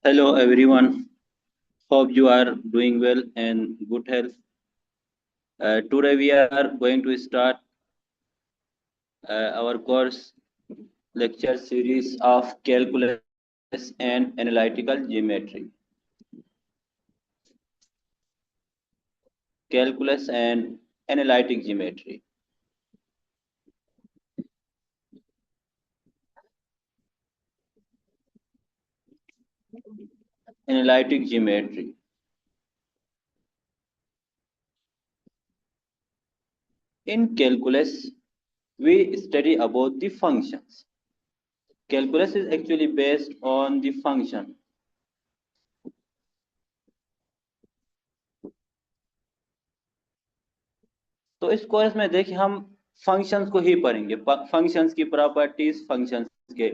Hello everyone. Hope you are doing well and good health. Today we are going to start our course lecture series of calculus and analytical geometry. Calculus and analytic geometry. Analytic geometry. In calculus, we study about the functions. Calculus is actually based on the function. तो इस course में देखिए हम functions को ही पढ़ेंगे, functions की properties, functions के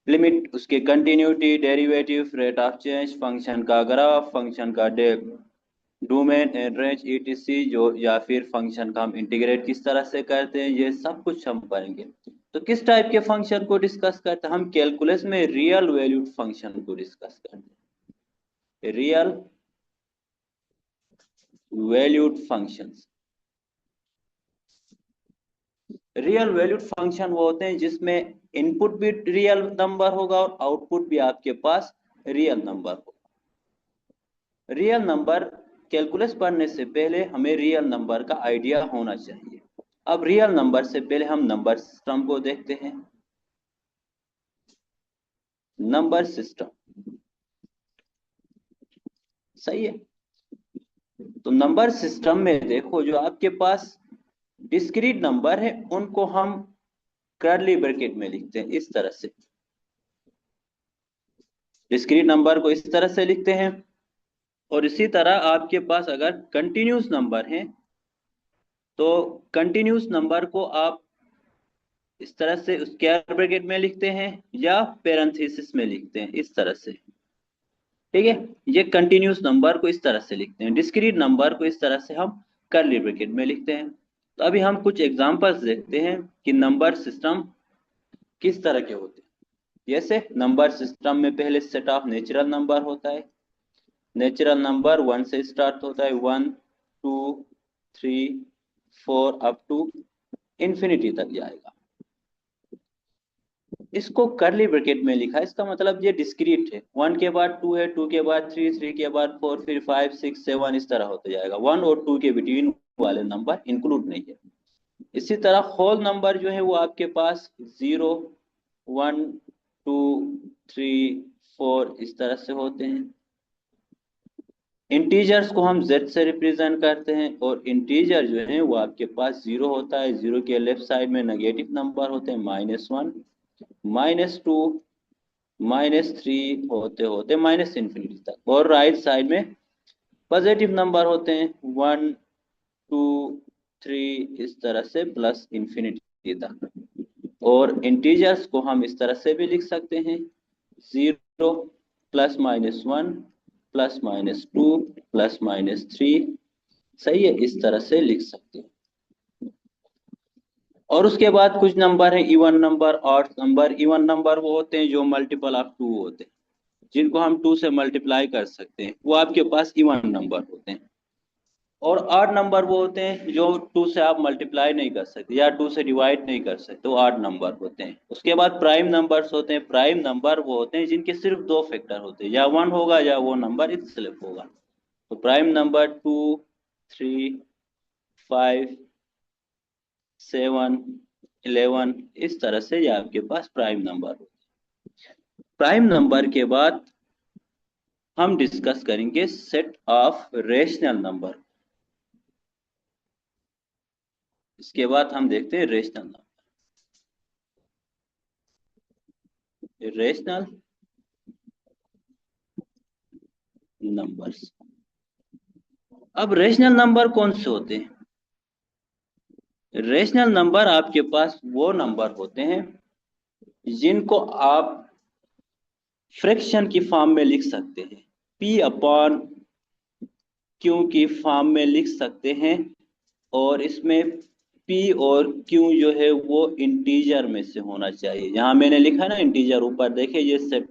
limit, उसके continuity, derivative, rate of change, function का ग्राफ, फंक्शन का डोमेन एंड रेंज ईटीसी, जो या फिर फंक्शन का हम इंटीग्रेट किस तरह से करते हैं, ये सब कुछ हम पढ़ेंगे। तो किस टाइप के फंक्शन को डिस्कस करते हैं हम कैलकुलस में? रियल वैल्यूड फंक्शन को डिस्कस करते हैं। Real valued functions. Real valued function वो होते हैं जिसमें इनपुट भी रियल नंबर होगा और आउटपुट भी आपके पास रियल नंबर होगा। रियल नंबर, कैलकुलस पढ़ने से पहले हमें रियल नंबर का आइडिया होना चाहिए। अब रियल नंबर से पहले हम नंबर सिस्टम को देखते हैं। नंबर सिस्टम सही है। तो नंबर सिस्टम में देखो, जो आपके पास डिस्क्रीट नंबर है उनको हम कर्ली ब्रैकेट में लिखते हैं इस तरह से। डिस्क्रीट नंबर को इस तरह से लिखते हैं। और इसी तरह आपके पास अगर कंटिन्यूस नंबर है तो कंटिन्यूस नंबर को आप इस तरह से स्क्वायर ब्रैकेट में लिखते हैं या पैरेंथेसिस में लिखते हैं इस तरह से। ठीक है, ये कंटिन्यूस नंबर को इस तरह से लिखते हैं। डिस्क्रीट नंबर को इस तरह से हम कर्ली ब्रैकेट में लिखते हैं। तो अभी हम कुछ एग्जांपल्स देखते हैं कि नंबर सिस्टम किस तरह के होते हैं। जैसे नंबर सिस्टम में पहले सेट ऑफ नेचुरल नंबर होता है। नेचुरल नंबर 1 से स्टार्ट होता है, 1 2 3 4 अप टू इंफिनिटी तक जाएगा। इसको कर्ली ब्रैकेट में लिखा है, इसका मतलब ये डिस्क्रीट है। 1 के बाद 2 है, 2 के बाद 3, 3 के बाद 4, फिर 5 6 7 इस तरह होते जाएगा। 1 और 2 के बिटवीन वाले नंबर इंक्लूड नहीं है। इसी तरह होल नंबर जो है वो आपके पास 0 1 2 3 4 इस तरह से होते हैं। इंटीजर्स को हम z से रिप्रेजेंट करते हैं और इंटीजर जो है वो आपके पास 0 होता है। 0 के लेफ्ट साइड में नेगेटिव नंबर होते हैं, -1 -2 -3 होते होते माइनस इन्फिनिटी तक। और राइट साइड में पॉजिटिव नंबर होते हैं, 1 2 3 इस तरह से प्लस इन्फिनिटी तक। और इंटीजर्स को हम इस तरह से भी लिख सकते हैं, 0 +-1 +-2 +-3, सही है, इस तरह से लिख सकते हैं। और उसके बाद कुछ नंबर है even number, odd number. Even number वो होते हैं जो मल्टीपल ऑफ 2 होते हैं, जिनको हम 2 से मल्टीप्लाई कर सकते हैं, वो आपके पास इवन नंबर होते हैं। और ऑड नंबर वो होते हैं जो 2 से आप मल्टीप्लाई नहीं कर सकते या 2 से डिवाइड नहीं कर सकते, वो ऑड नंबर होते हैं। उसके बाद प्राइम नंबर्स होते हैं। प्राइम नंबर वो होते हैं जिनके सिर्फ 2 फैक्टर होते हैं, या 1 होगा या वो नंबर इटसेल्फ होगा। तो प्राइम नंबर 2 3 5 7 11 इस तरह से ये आपके पास प्राइम नंबर होते हैं। प्राइम नंबर के बाद हम डिस्कस करेंगे सेट ऑफ रेशनल नंबर। इसके बाद हम देखते हैं रेशनल नंबर। Rational numbers. अब रेशनल नंबर कौन से होते हैं? रेशनल नंबर आपके पास वो नंबर होते हैं जिनको आप फ्रैक्शन की फॉर्म में लिख सकते हैं, P/Q की फॉर्म में लिख सकते हैं। और इसमें P और Q जो है वो इंटीजर में से होना चाहिए। यहाँ मैंने लिखा है ना इंटीजर, ऊपर देखिए ये सेट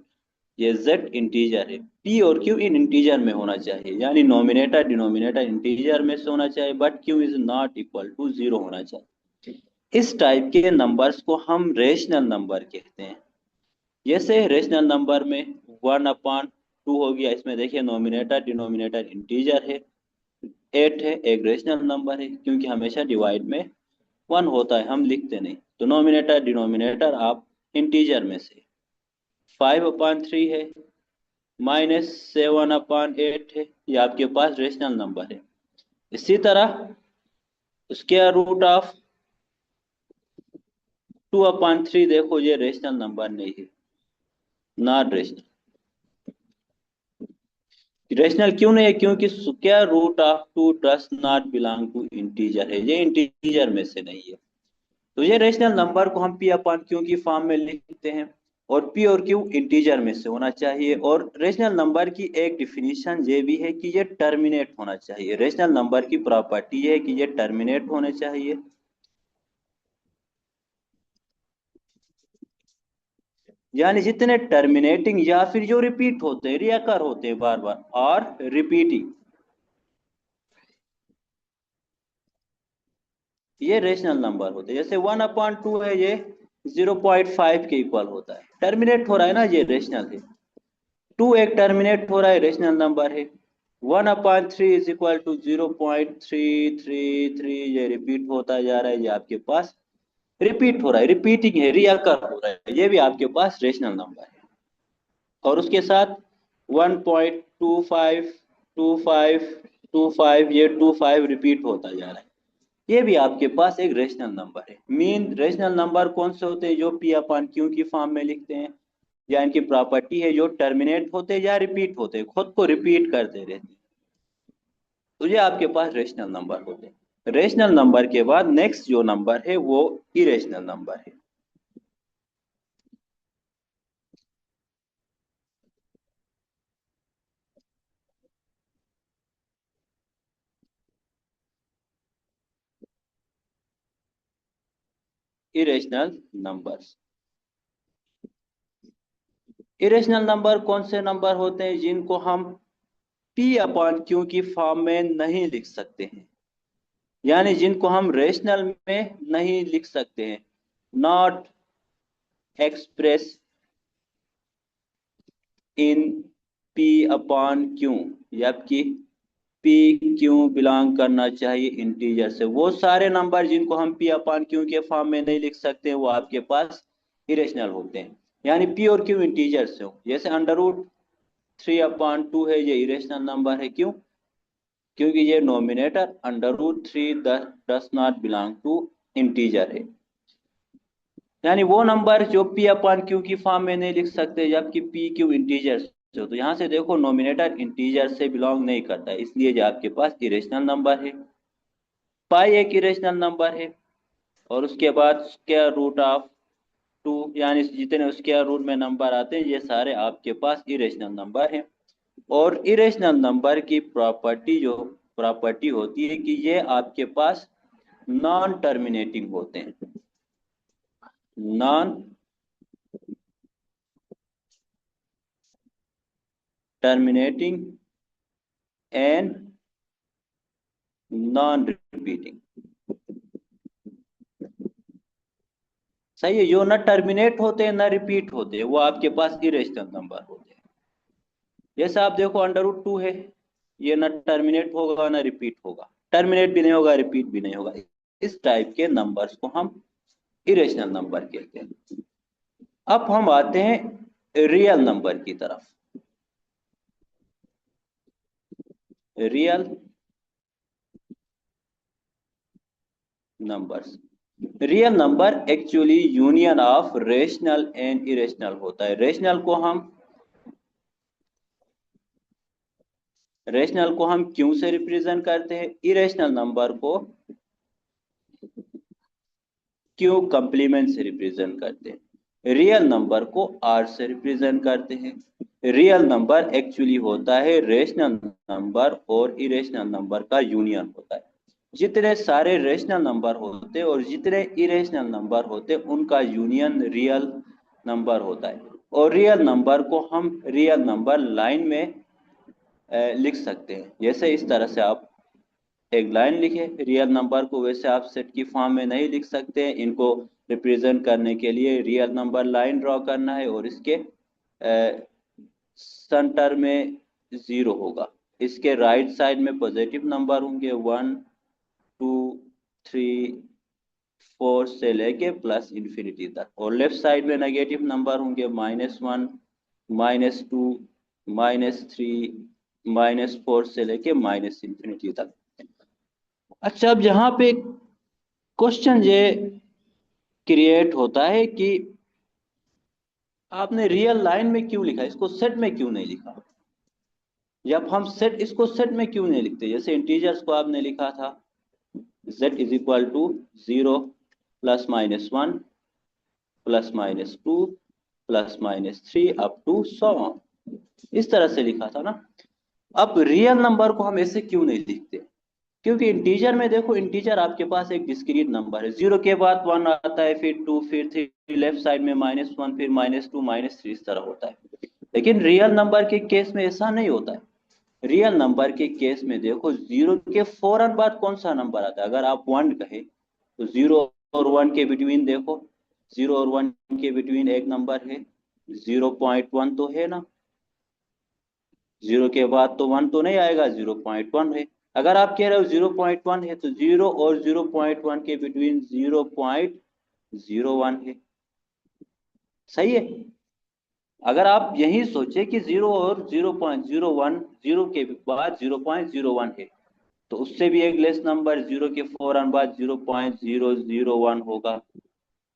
ये z इंटीजर है, p और q इन इंटीजर में होना चाहिए, यानी नोमिनेटर डिनोमिनेटर इंटीजर में से होना चाहिए, but q is not equal to 0 होना चाहिए। इस टाइप के नंबर्स को हम रेशनल नंबर कहते हैं। जैसे रेशनल नंबर में 1/2 हो गया, इसमें देखिए नोमिनेटर डिनोमिनेटर इंटीजर है, 8 है, एक रेशनल नंबर है, क्योंकि हमेशा डिवाइड में 1 होता है, हम लिखते नहीं, तो नोमिनेटर डिनोमिनेटर आप इंटीजर में से। 5/3 है, -7/8 है, ये आपके पास रेशनल नंबर है। इसी तरह स्क्वायर रूट ऑफ 2/3 देखो, ये रेशनल नंबर नहीं है, नॉट रेशनल। रेशनल क्यों नहीं है? क्योंकि square root of 2 does not belong to integer है, ये इंटीजर में से नहीं है। तो ये रेशनल नंबर को हम p/q की फॉर्म में लिखते हैं, और p और q इंटीजर में से होना चाहिए। और रेशनल नंबर की एक डिफिनीशन ये भी है कि ये टर्मिनेट होना चाहिए। रेशनल नंबर की प्रॉपर्टी है कि ये टर्मिनेट होने चाहिए, यानी जितने टर्मिनेटिंग या फिर जो रिपीट होते हैं, रियकर होते हैं बार बार, और रिपीटिंग, ये रेशनल नंबर होते हैं। जैसे 1/2 है, ये 0.5 के इक्वल होता है, टर्मिनेट हो रहा है ना, ये रेशनल है। 2 एक टर्मिनेट हो रहा है, रेशनल नंबर है। 1/3 इज इक्वल टू 0.333, ये रिपीट होता जा रहा है, ये आपके पास रिपीट हो रहा है, रिपीटिंग है, रियकर हो रहा है, ये भी आपके पास रेशनल नंबर है। और उसके साथ 1.252525, ये 25 रिपीट होता जा रहा है, ये भी आपके पास एक रेशनल नंबर है। मीन रेशनल नंबर कौन से होते हैं? जो p/q की फॉर्म में लिखते हैं, या इनकी प्रॉपर्टी है जो टर्मिनेट होते हैं या रिपीट होते हैं, खुद को रिपीट करते रहते हैं, तो ये आपके पास रेशनल नंबर होते हैं। रेशनल नंबर के बाद नेक्स्ट जो नंबर है वो इरेशनल नंबर है। इरेशनल नंबर्स, इरेशनल नंबर कौन से नंबर होते हैं? जिनको हम p/q की फॉर्म में नहीं लिख सकते हैं, यानी जिनको हम रेशनल में नहीं लिख सकते हैं, नॉट एक्सप्रेस इन p/q, जबकि p क्यों बिलोंग करना चाहिए इंटीजर से। वो सारे नंबर जिनको हम p/q के फॉर्म में नहीं लिख सकते, वो आपके पास इरेशनल होते हैं, यानी p और q इंटीजर से हो। जैसे √3/2 है, ये इरेशनल नंबर है, क्यों? क्योंकि ये nominator √3 does not belong to integer है, यानी वो नंबर जो p/q की फॉर्म में नहीं लिख सकते, जबकि p q इंटीजर से हो। तो यहाँ से देखो नोमिनेटर इंटीजर से बिलोंग नहीं करता है, इसलिए जो आपके पास इरेशनल नंबर है। पाई एक इरेशनल नंबर है, और उसके बाद स्क्वायर रूट ऑफ 2, यानी जितने स्क्वायर रूट में नंबर आते हैं, ये सारे आपके पास इरेशनल नंबर हैं। और इरेशनल नंबर की प्रॉपर्टी होती है कि ये आपके पास नॉन टर्मिनेटिंग होते हैं, non terminating and non repeating. सही है, जो न टर्मिनेट होते हैं न रिपीट होते हैं, वो आपके पास इरेशनल नंबर होते हैं। जैसे आप देखो √2 है, ये न टर्मिनेट होगा न रिपीट होगा, टर्मिनेट भी नहीं होगा, रिपीट भी नहीं होगा। इस टाइप के नंबर्स को हम इरेशनल नंबर कहते हैं। अब हम आते हैं रियल नंबर की तरफ। Real numbers, real number actually union of rational and irrational होता है। रेशनल को हम क्यों से रिप्रेजेंट करते हैं, इरेशनल नंबर को क्यों कंप्लीमेंट से रिप्रेजेंट करते हैं, रियल नंबर को आर से रिप्रेजेंट करते हैं। रियल नंबर एक्चुअली होता है रेशनल नंबर और इरेशनल नंबर का यूनियन होता है। जितने सारे रेशनल नंबर होते और जितने इरेशनल नंबर होते, उनका यूनियन रियल नंबर होता है। और रियल नंबर को हम रियल नंबर लाइन में लिख सकते हैं। जैसे इस तरह से आप एक लाइन लिखे रियल नंबर को, वैसे आप सेट की फॉर्म में नहीं लिख सकते हैं। इनको रिप्रेजेंट करने के लिए रियल नंबर लाइन ड्रॉ करना है और इसके सेंटर में 0 होगा। इसके राइट साइड में पॉजिटिव नंबर होंगे 1 2 3 4 से लेके प्लस इंफिनिटी तक, और लेफ्ट साइड में नेगेटिव नंबर होंगे -1 -2 -3 -4 से लेके माइनस इंफिनिटी तक। अच्छा, अब यहाँ पे क्वेश्चन ये क्रिएट होता है कि आपने रियल लाइन में क्यों लिखा, इसको सेट में क्यों नहीं लिखा? जब हम इसको सेट में क्यों नहीं लिखते? जैसे इंटीजर्स को आपने लिखा था z is equal to 0 +-1 +-2 +-3 up to 100, इस तरह से लिखा था ना। अब रियल नंबर को हम ऐसे क्यों नहीं लिखते? क्योंकि इंटीजर में देखो, इंटीजर आपके पास एक डिस्क्रीट नंबर है, 0 के बाद 1 आता है, फिर 2, फिर 3, लेफ्ट साइड में -1, फिर -2 -3, इस तरह होता है। लेकिन रियल नंबर के केस में ऐसा नहीं होता है। रियल नंबर के केस में देखो, 0 के फौरन बाद कौन सा नंबर आता है? अगर आप 1 कहे तो 0 और 1 के बिटवीन देखो, 0 और 1 के बिटवीन एक नंबर है, 0.1 तो है ना। 0 के बाद तो 1 तो नहीं आएगा, 0.1 है। अगर आप कह रहे हो 0.1 है तो 0 और 0.1 के बिटवीन 0.01 है। सही है। अगर आप यही सोचे कि 0 और 0.01, 0 के बाद 0.01 है, तो उससे भी एक लेस नंबर 0 के फौरन बाद 0.001 होगा,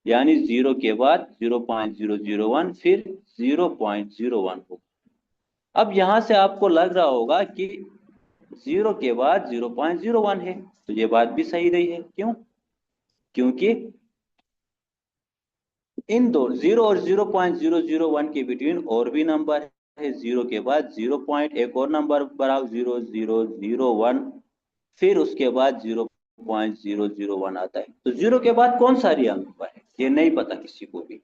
यानी 0 के बाद 0.001 फिर 0.01 होगा। अब यहां से आपको लग रहा होगा कि 0 के बाद 0.01 है, तो ये बात भी सही रही है। क्यों? क्योंकि इन दो 0 और 0.001 के बिटवीन और भी नंबर है, 0 के बाद 0. एक और नंबर बढ़ाओ 0001, फिर उसके बाद 0.001 आता है। तो 0 के बाद कौन सा रियल नंबर है ये नहीं पता किसी को भी।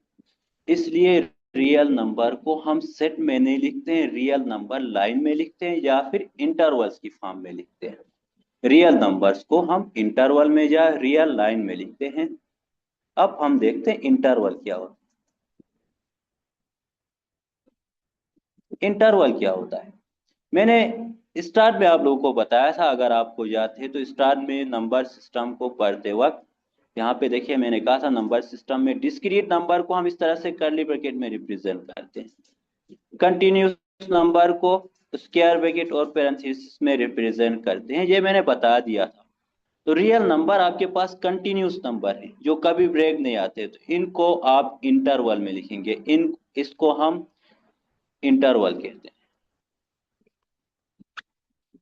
इसलिए रियल नंबर को हम सेट में नहीं लिखते हैं, रियल नंबर लाइन में लिखते हैं या फिर इंटरवल्स की फॉर्म में लिखते हैं। रियल नंबर्स को हम इंटरवल में या रियल लाइन में लिखते हैं। अब हम देखते हैं इंटरवल क्या होता है। इंटरवल क्या होता है? मैंने स्टार्ट में आप लोगों को बताया था, अगर आपको याद है तो स्टार्ट में नंबर सिस्टम को पढ़ते वक्त यहाँ पे देखिए मैंने कहा था नंबर सिस्टम में डिस्क्रीट नंबर को हम इस तरह से कर्ली ब्रैकेट में रिप्रेजेंट करते हैं, कंटिन्यूस नंबर को स्क्वायर ब्रैकेट और पैरेंथेसिस में रिप्रेजेंट करते हैं, ये मैंने बता दिया था। तो रियल नंबर आपके पास कंटिन्यूस नंबर है जो कभी ब्रेक नहीं आते, तो इनको आप इंटरवल में लिखेंगे। इसको हम इंटरवल कहते हैं।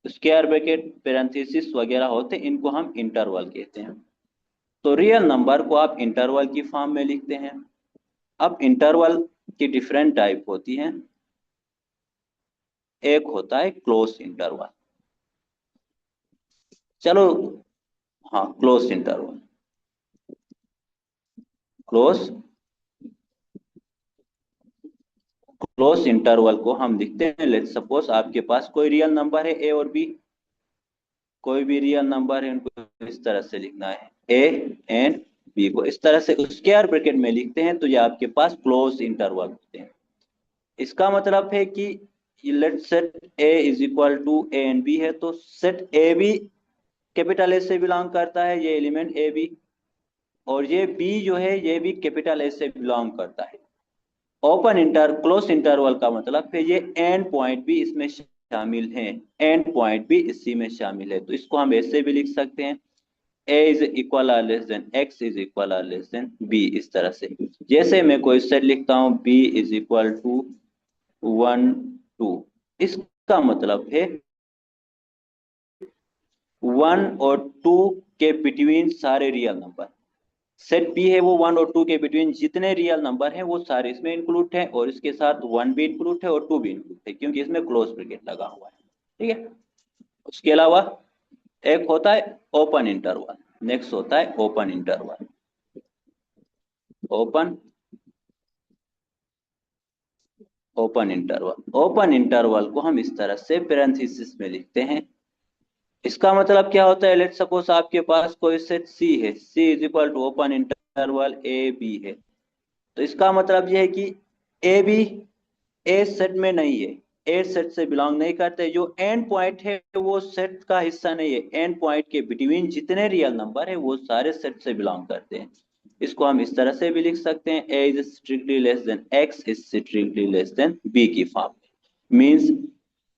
स्क्वायर ब्रैकेट पैरेंथेसिस वगैरह होते हैं, इनको हम इंटरवल कहते हैं। तो रियल नंबर को आप इंटरवल की फॉर्म में लिखते हैं। अब इंटरवल की डिफरेंट टाइप होती हैं। एक होता है क्लोज इंटरवल। चलो, हाँ, close interval. Close close interval को हम लिखते हैं, लेट्स सपोज आपके पास कोई रियल नंबर है ए और बी, कोई भी रियल नंबर है, उनको इस तरह से लिखना है, ए एंड बी को इस तरह से स्क्वायर ब्रैकेट में लिखते हैं, तो ये आपके पास क्लोज इंटरवल होते हैं। इसका मतलब है कि let set A is equal to A and B है, तो set A B capital A से बिलोंग करता है, ये एलिमेंट ए बी, और ये बी जो है ये भी कैपिटल ए से बिलोंग करता है। क्लोज इंटरवल का मतलब है ये एंड पॉइंट भी इसमें शामिल हैं, एंड पॉइंट भी इसी में शामिल है। तो इसको हम ऐसे भी लिख सकते हैं, a is equal or less than x is equal or less than b, इस तरह से। जैसे मैं कोई सेट लिखता हूँ b इज इक्वल टू 1 2, इसका मतलब है 1 और 2 के बिटवीन सारे रियल नंबर। सेट बी है वो 1 और 2 के बिटवीन जितने रियल नंबर हैं वो सारे इसमें इंक्लूड हैं, और इसके साथ 1 भी इंक्लूड है और 2 भी इंक्लूड है, क्योंकि इसमें क्लोज ब्रैकेट लगा हुआ है। ठीक है। उसके अलावा एक होता है ओपन इंटरवल, नेक्स्ट होता है open interval. Open open interval को हम इस तरह से पैरेंथेसिस में लिखते हैं। इसका मतलब क्या होता है, लेट सपोज आपके पास कोई सेट सी है, C is equal to open interval A B है, तो इसका मतलब यह है कि ए बी ए सेट में नहीं है, ए सेट से बिलोंग नहीं करते। जो एंड पॉइंट है वो सेट का हिस्सा नहीं है, एंड पॉइंट के बिटवीन जितने रियल नंबर है वो सारे सेट से बिलोंग करते हैं। इसको हम इस तरह से भी लिख सकते हैं, A is strictly less than X is strictly less than B की फॉर्म में। मीन्स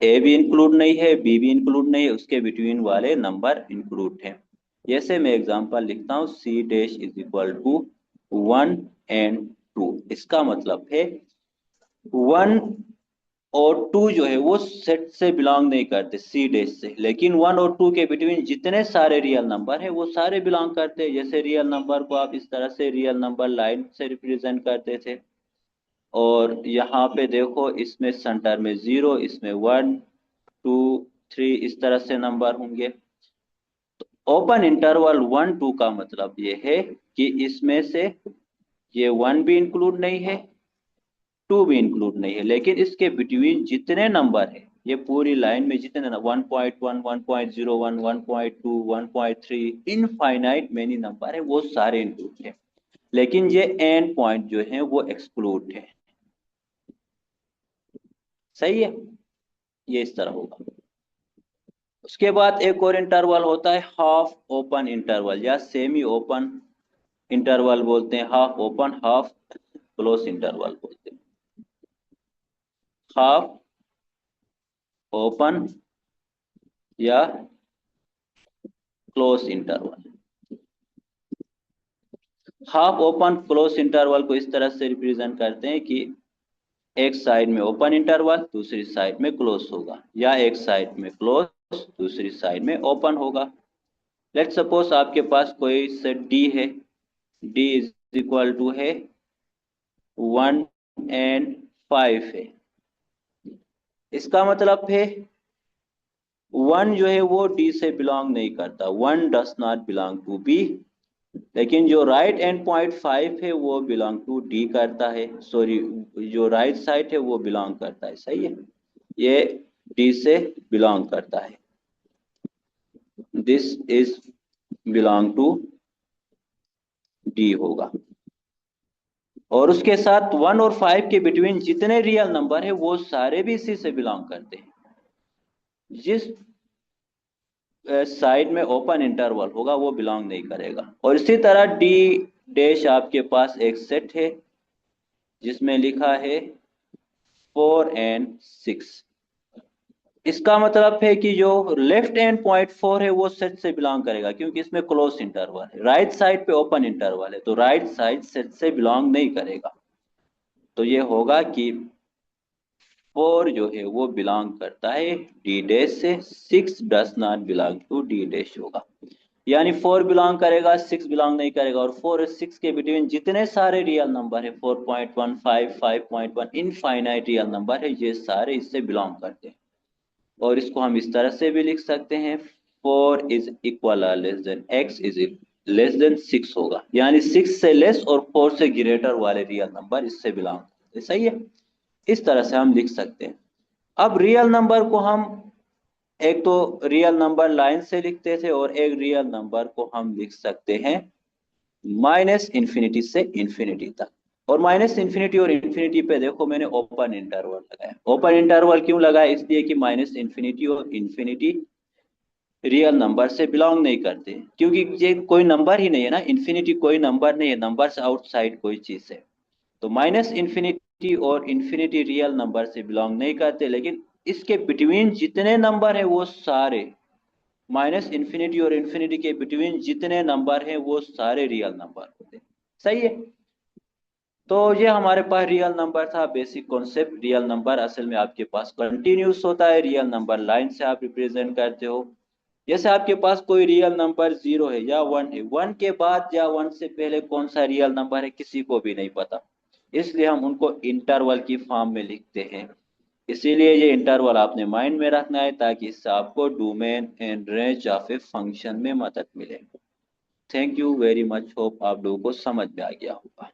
ए भी इंक्लूड नहीं है, बी भी इंक्लूड नहीं है, उसके बिटवीन वाले नंबर इंक्लूड है। जैसे मैं एग्जांपल लिखता हूँ, C dash is equal to 1 and 2। इसका मतलब है 1 और 2 जो है वो सेट से बिलोंग नहीं करते सी डैश से, लेकिन 1 और 2 के बिटवीन जितने सारे रियल नंबर है वो सारे बिलोंग करते हैं। जैसे रियल नंबर को आप इस तरह से रियल नंबर लाइन से रिप्रेजेंट करते थे, और यहाँ पे देखो इसमें सेंटर में 0, इसमें 1 2 3 इस तरह से नंबर होंगे। तो ओपन इंटरवल 1 2 का मतलब ये है कि इसमें से ये 1 भी इंक्लूड नहीं है, 2 भी इंक्लूड नहीं है, लेकिन इसके बिटवीन जितने नंबर है, ये पूरी लाइन में जितने 1.1 1.01 1.2 1.3 इनफाइनाइट मेनी नंबर है वो सारे इंक्लूड है, लेकिन ये एंड पॉइंट जो है वो एक्सक्लूड है। सही है, ये इस तरह होगा। उसके बाद एक और इंटरवल होता है हाफ ओपन इंटरवल, या सेमी ओपन इंटरवल बोलते हैं, half open half close interval बोलते हैं। हाफ ओपन या close interval. Half open close interval को इस तरह से रिप्रेजेंट करते हैं कि एक साइड में ओपन इंटरवल दूसरी साइड में क्लोज होगा, या एक साइड में क्लोज दूसरी साइड में ओपन होगा। लेट सपोज आपके पास कोई सेट डी है, डी इज इक्वल टू है 1 and 5 है। इसका मतलब है 1 जो है वो डी से बिलोंग नहीं करता, 1 does not belong to B, लेकिन जो राइट एंड पॉइंट 5 है वो बिलोंग टू डी करता है, सॉरी जो राइट साइड है वो बिलोंग करता है। सही है, ये डी से बिलोंग करता है, this is belong to D होगा। और उसके साथ 1 और 5 के बिटवीन जितने रियल नंबर है वो सारे भी इसी से बिलोंग करते हैं। जिस साइड में ओपन इंटरवल होगा वो बिलोंग नहीं करेगा। और इसी तरह डी डैश आपके पास एक सेट है जिसमें लिखा है 4 and 6। इसका मतलब है कि जो लेफ्ट एंड पॉइंट 4 है वो सेट से बिलोंग करेगा, क्योंकि इसमें क्लोज इंटरवल है। राइट साइड पे ओपन इंटरवल है तो राइट साइड सेट से बिलोंग नहीं करेगा। तो ये होगा कि 4 जो है वो बिलोंग करता है डी डैश से, 6 does not belong to D dash होगा। यानी 4 बिलोंग करेगा, 6 बिलोंग नहीं करेगा। और 4 और 6 के बिटवीन जितने सारे रियल नंबर है 4.15 5.1 इनफाइनाइट रियल नंबर है, ये सारे इससे बिलोंग करते हैं। और इसको हम इस तरह से भी लिख सकते हैं, 4 is equal less than X is less than 6 होगा, यानी 6 से लेस और 4 से ग्रेटर वाले रियल नंबर इससे बिलोंग करते हैं। सही है, इस तरह से हम लिख सकते हैं। अब रियल नंबर को हम एक तो रियल नंबर लाइन से लिखते थे, और एक रियल नंबर को हम लिख सकते हैं माइनस इन्फिनिटी से इन्फिनिटी तक। और माइनस इन्फिनिटी और इन्फिनिटी पे देखो मैंने ओपन इंटरवल लगाया। ओपन इंटरवल क्यों लगाया, इसलिए कि माइनस इन्फिनिटी और इन्फिनिटी रियल नंबर से बिलोंग नहीं करते, क्योंकि ये कोई नंबर ही नहीं है ना, इन्फिनिटी कोई नंबर नहीं है, नंबर से आउटसाइड कोई चीज है। तो माइनस इन्फिनिटी और इन्फिनिटी रियल नंबर से बिलोंग नहीं करते, लेकिन इसके बिटवीन जितने नंबर है वो सारे, माइनस इन्फिनिटी और इन्फिनिटी के बिटवीन जितने नंबर हैं वो सारे रियल नंबर होते हैं। सही है, तो ये हमारे पास रियल नंबर था, बेसिक कॉन्सेप्ट। रियल नंबर असल में आपके पास कंटिन्यूस होता है, रियल नंबर लाइन से आप रिप्रेजेंट करते हो। जैसे आपके पास कोई रियल नंबर 0 है या 1 है, 1 के बाद या 1 से पहले कौन सा रियल नंबर है किसी को भी नहीं पता, इसलिए हम उनको इंटरवल की फॉर्म में लिखते हैं। इसीलिए ये इंटरवल आपने माइंड में रखना है, ताकि इससे आपको domain and range of a function में मदद मिले। Thank you very much, hope आप लोगों को समझ में आ गया होगा।